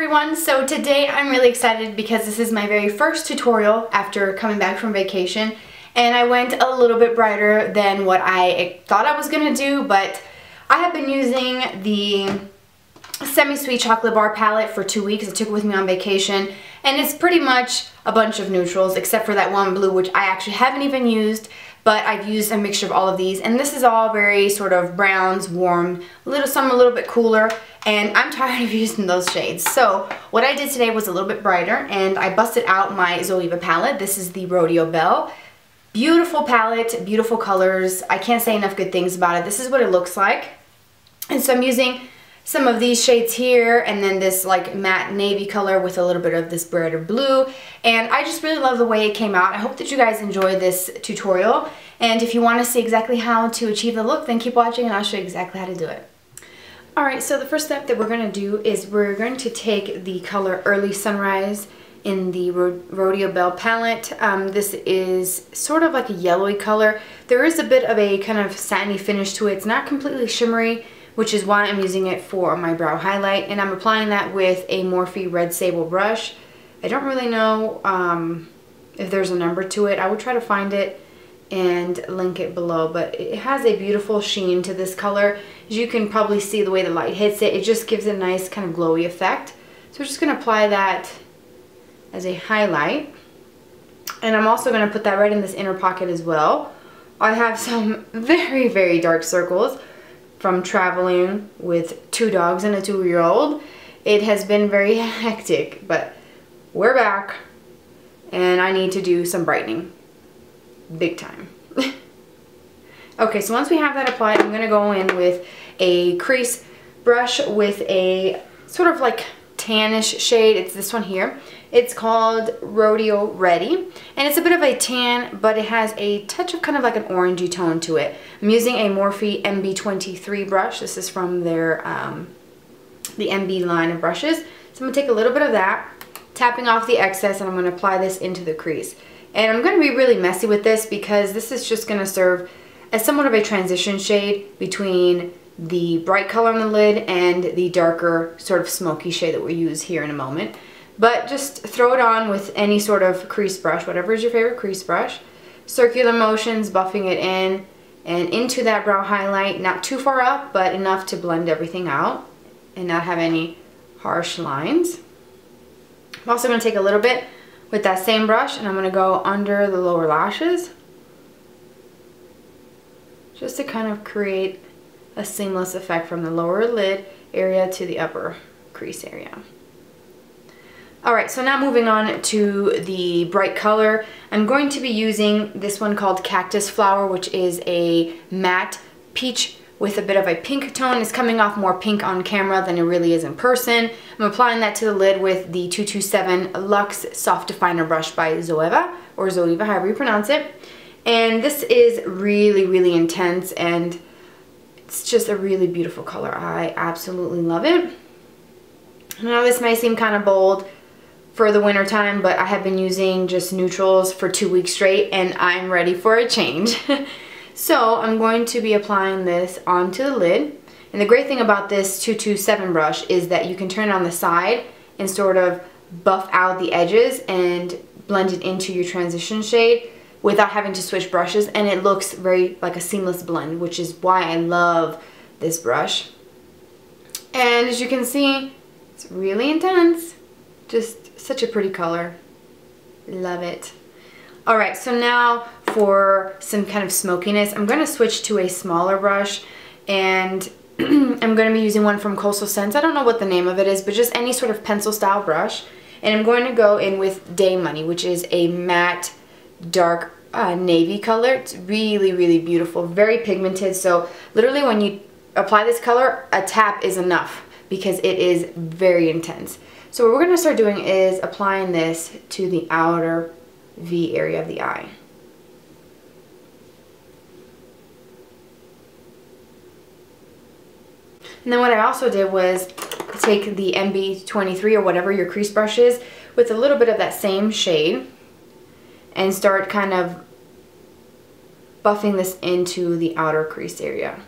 everyone, so today I'm really excited because this is my very first tutorial after coming back from vacation, and I went a little bit brighter than what I thought I was gonna do, but I have been using the Semi-Sweet Chocolate Bar palette for 2 weeks. I took it with me on vacation, and it's pretty much a bunch of neutrals except for that one blue, which I actually haven't even used, but I've used a mixture of all of these, and this is all very sort of browns, warm, some a little bit cooler, and I'm tired of using those shades. So what I did today was a little bit brighter, and I busted out my Zoeva palette. This is the Rodeo Belle. Beautiful palette, beautiful colors. I can't say enough good things about it. This is what it looks like. And so I'm using some of these shades here, and then this like matte navy color with a little bit of this brighter blue, and I just really love the way it came out. I hope that you guys enjoyed this tutorial, and if you want to see exactly how to achieve the look, then keep watching and I'll show you exactly how to do it. Alright, so the first step that we're going to do is we're going to take the color Early Sunrise in the Rodeo Belle palette. This is sort of like a yellowy color. There is a bit of a kind of satiny finish to it. It's not completely shimmery, which is why I'm using it for my brow highlight, and I'm applying that with a Morphe Red Sable brush. I don't really know if there's a number to it. I will try to find it and link it below, but it has a beautiful sheen to this color. As you can probably see the way the light hits it, it just gives a nice kind of glowy effect. So we're just going to apply that as a highlight, and I'm also going to put that right in this inner pocket as well. I have some very, very dark circles from traveling with 2 dogs and a 2-year-old. It has been very hectic, but we're back and I need to do some brightening. Big time. Okay, so once we have that applied, I'm going to go in with a crease brush with a sort of like tannish shade. It's this one here. It's called Rodeo Ready, and it's a bit of a tan, but it has a touch of kind of like an orangey tone to it. I'm using a Morphe MB23 brush. This is from their the MB line of brushes. So I'm going to take a little bit of that, tapping off the excess, and I'm going to apply this into the crease. And I'm going to be really messy with this because this is just going to serve as somewhat of a transition shade between the bright color on the lid and the darker sort of smoky shade that we'll use here in a moment. But just throw it on with any sort of crease brush, whatever is your favorite crease brush. Circular motions, buffing it in and into that brow highlight, not too far up, but enough to blend everything out and not have any harsh lines. I'm also going to take a little bit with that same brush, and I'm going to go under the lower lashes just to kind of create a seamless effect from the lower lid area to the upper crease area. Alright, so now moving on to the bright color. I'm going to be using this one called Cactus Flower, which is a matte peach with a bit of a pink tone. It's coming off more pink on camera than it really is in person. I'm applying that to the lid with the 227 Luxe Soft Definer brush by Zoeva, or Zoeva, however you pronounce it. And this is really, really intense, and it's just a really beautiful color. I absolutely love it. I know this may seem kind of bold for the winter time, but I have been using just neutrals for 2 weeks straight, and I'm ready for a change. So I'm going to be applying this onto the lid. And the great thing about this 227 brush is that you can turn it on the side and sort of buff out the edges and blend it into your transition shade without having to switch brushes, and it looks very like a seamless blend, which is why I love this brush. And as you can see, it's really intense. Just such a pretty color. Love it. Alright, so now for some kind of smokiness, I'm going to switch to a smaller brush, and I'm going to be using one from Coastal Scents. I don't know what the name of it is, but just any sort of pencil style brush. And I'm going to go in with Day Money, which is a matte dark navy color. It's really, really beautiful, very pigmented. So literally when you apply this color, a tap is enough because it is very intense. So what we're going to start doing is applying this to the outer V area of the eye. And then what I also did was take the MB23 or whatever your crease brush is with a little bit of that same shade and start kind of buffing this into the outer crease area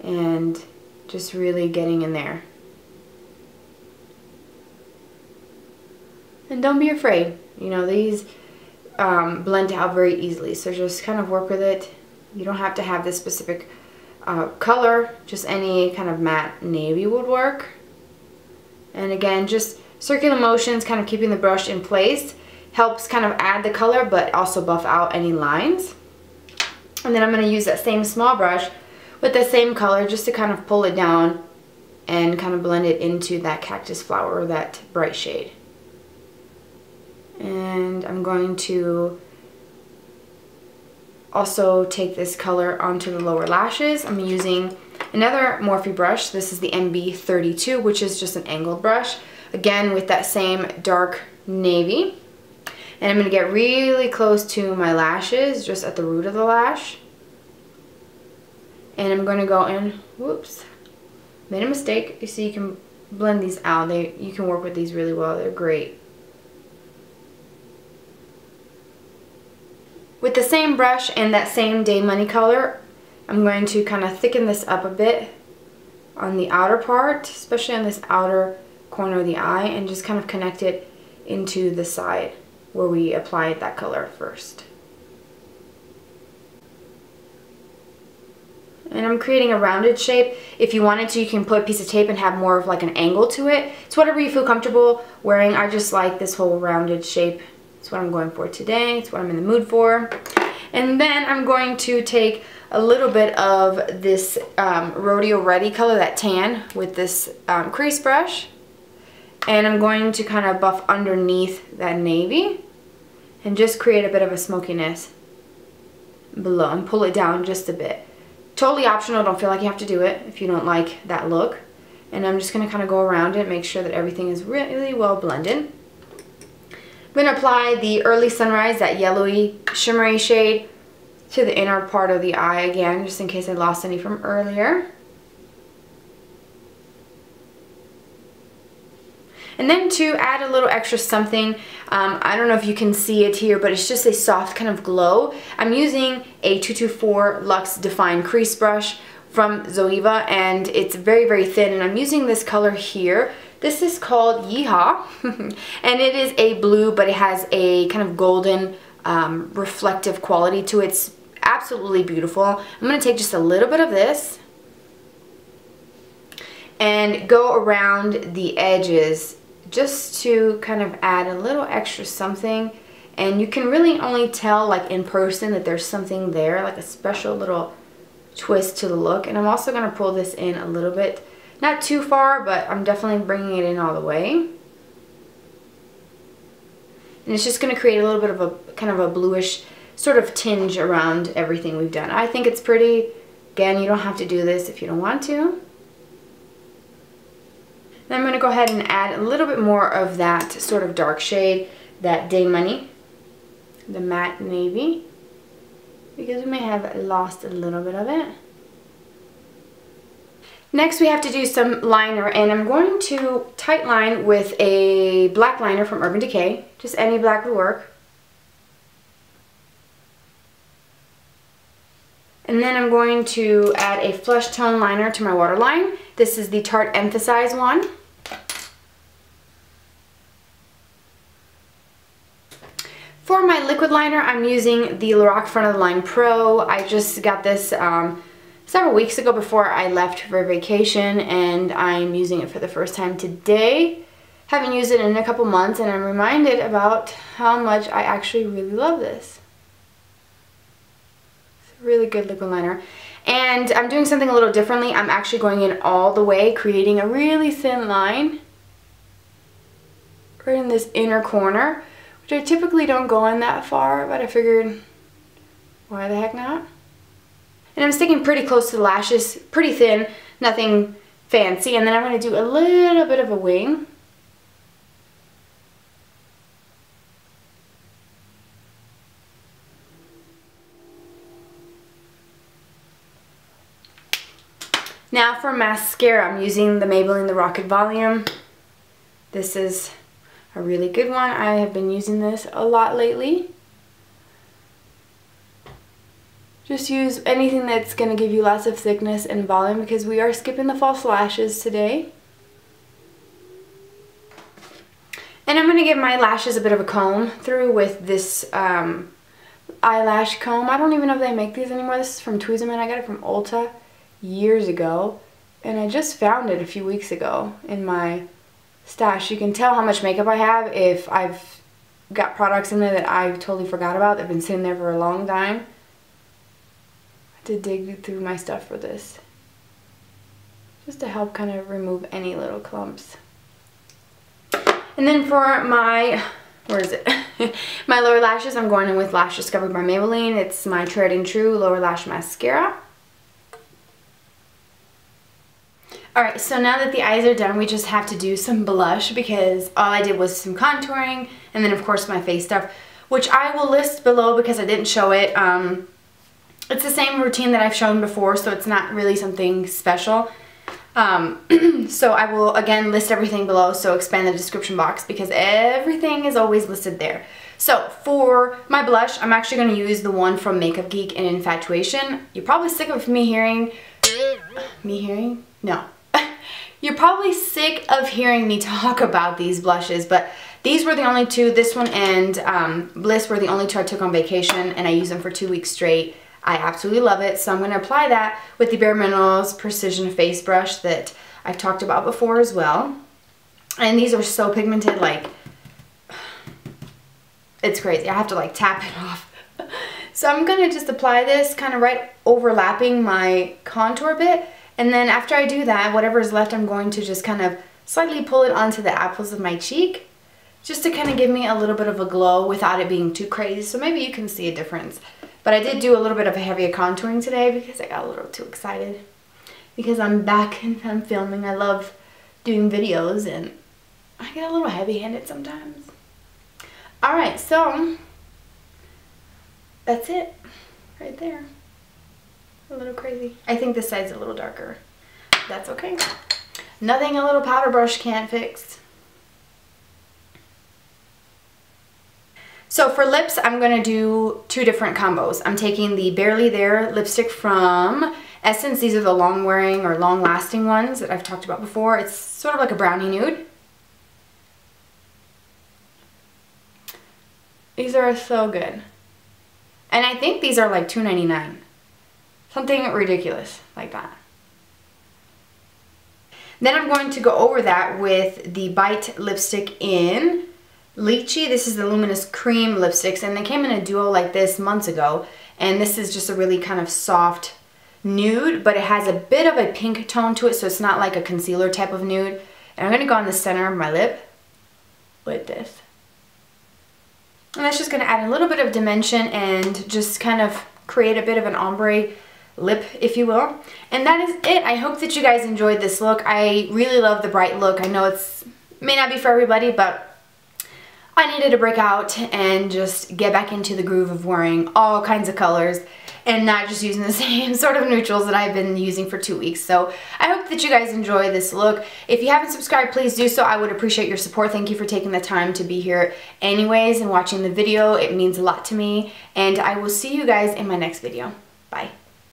and just really getting in there. And don't be afraid. You know, these blend out very easily. So just kind of work with it. You don't have to have this specific color. Just any kind of matte navy would work. And again, just circular motions, kind of keeping the brush in place, helps kind of add the color but also buff out any lines. And then I'm going to use that same small brush with the same color just to kind of pull it down and kind of blend it into that cactus flower, that bright shade. And I'm going to also take this color onto the lower lashes. I'm using another Morphe brush. This is the MB32, which is just an angled brush. Again, with that same dark navy. And I'm going to get really close to my lashes, just at the root of the lash. And I'm going to go in, whoops, made a mistake. You see, you can blend these out. You can work with these really well. They're great. With the same brush and that same Day Money color, I'm going to kind of thicken this up a bit on the outer part, especially on this outer corner of the eye, and just kind of connect it into the side where we applied that color first. And I'm creating a rounded shape. If you wanted to, you can put a piece of tape and have more of like an angle to it. It's whatever you feel comfortable wearing. I just like this whole rounded shape. It's what I'm going for today. It's what I'm in the mood for. And then I'm going to take a little bit of this Rodeo Ready color, that tan, with this crease brush. And I'm going to kind of buff underneath that navy and just create a bit of a smokiness below and pull it down just a bit. Totally optional. Don't feel like you have to do it if you don't like that look. And I'm just going to kind of go around it, make sure that everything is really well blended. I'm going to apply the Early Sunrise, that yellowy shimmery shade, to the inner part of the eye again, just in case I lost any from earlier. And then to add a little extra something, I don't know if you can see it here, but it's just a soft kind of glow. I'm using a 224 Luxe Define Crease brush from Zoeva, and it's very, very thin, and I'm using this color here. This is called Yeehaw, and it is a blue, but it has a kind of golden reflective quality to it. It's absolutely beautiful. I'm going to take just a little bit of this and go around the edges just to kind of add a little extra something. And you can really only tell, like in person, that there's something there, like a special little twist to the look. And I'm also going to pull this in a little bit. Not too far, but I'm definitely bringing it in all the way. And it's just going to create a little bit of a kind of a bluish sort of tinge around everything we've done. I think it's pretty. Again, you don't have to do this if you don't want to. Then I'm going to go ahead and add a little bit more of that sort of dark shade, that Day Money, the matte navy, because we may have lost a little bit of it. Next we have to do some liner, and I'm going to tight line with a black liner from Urban Decay. Just any black would work. And then I'm going to add a flesh tone liner to my waterline. This is the Tarte EmphasEyes one. For my liquid liner, I'm using the LORAC Front of the Line Pro. I just got this several weeks ago before I left for vacation, and I'm using it for the first time today. Haven't used it in a couple months, and I'm reminded about how much I actually really love this. It's a really good liquid liner. And I'm doing something a little differently. I'm actually going in all the way, creating a really thin line right in this inner corner, which I typically don't go in that far, but I figured, why the heck not? And I'm sticking pretty close to the lashes, pretty thin, nothing fancy. And then I'm going to do a little bit of a wing. Now for mascara, I'm using the Maybelline The Rocket Volume. This is a really good one. I have been using this a lot lately. Just use anything that's going to give you lots of thickness and volume, because we are skipping the false lashes today. And I'm going to give my lashes a bit of a comb through with this eyelash comb. I don't even know if they make these anymore. This is from Tweezerman. I got it from Ulta years ago. And I just found it a few weeks ago in my stash. You can tell how much makeup I have if I've got products in there that I totally forgot about. They've been sitting there for a long time. I had to dig through my stuff for this, just to help kind of remove any little clumps. And then for my, where is it? My lower lashes, I'm going in with Lash Discovery by Maybelline. It's my Tried and True Lower Lash Mascara. Alright, so now that the eyes are done, we just have to do some blush because all I did was some contouring and then of course my face stuff, which I will list below because I didn't show it. It's the same routine that I've shown before, so it's not really something special. So I will again list everything below, so expand the description box because everything is always listed there. So for my blush, I'm actually going to use the one from Makeup Geek and Infatuation. You're probably sick of me hearing... No. You're probably sick of hearing me talk about these blushes, but these were the only two. This one and Bliss were the only two I took on vacation, and I used them for 2 weeks straight. I absolutely love it, so I'm going to apply that with the Bare Minerals Precision Face Brush that I've talked about before as well. And these are so pigmented, like, it's crazy. I have to like tap it off. So I'm going to just apply this kind of right overlapping my contour bit. And then after I do that, whatever is left, I'm going to just kind of slightly pull it onto the apples of my cheek, just to kind of give me a little bit of a glow without it being too crazy. So maybe you can see a difference. But I did do a little bit of a heavier contouring today because I got a little too excited. Because I'm back and I'm filming. I love doing videos and I get a little heavy-handed sometimes. Alright, so that's it right there. A little crazy. I think this side's a little darker. That's okay. Nothing a little powder brush can't fix. So for lips, I'm going to do two different combos. I'm taking the Barely There lipstick from Essence. These are the long wearing or long lasting ones that I've talked about before. It's sort of like a brownie nude. These are so good. And I think these are like $2.99. Something ridiculous like that. Then I'm going to go over that with the Bite lipstick in Lychee. This is the Luminous Cream lipsticks, and they came in a duo like this months ago. And this is just a really kind of soft nude, but it has a bit of a pink tone to it, so it's not like a concealer type of nude. And I'm going to go on the center of my lip with this. And that's just going to add a little bit of dimension and just kind of create a bit of an ombre lip, if you will. And that is it. I hope that you guys enjoyed this look. I really love the bright look. I know it's may not be for everybody, but I needed to break out and just get back into the groove of wearing all kinds of colors and not just using the same sort of neutrals that I've been using for 2 weeks. So I hope that you guys enjoy this look. If you haven't subscribed, please do so. I would appreciate your support. Thank you for taking the time to be here anyways and watching the video. It means a lot to me. And I will see you guys in my next video. Bye.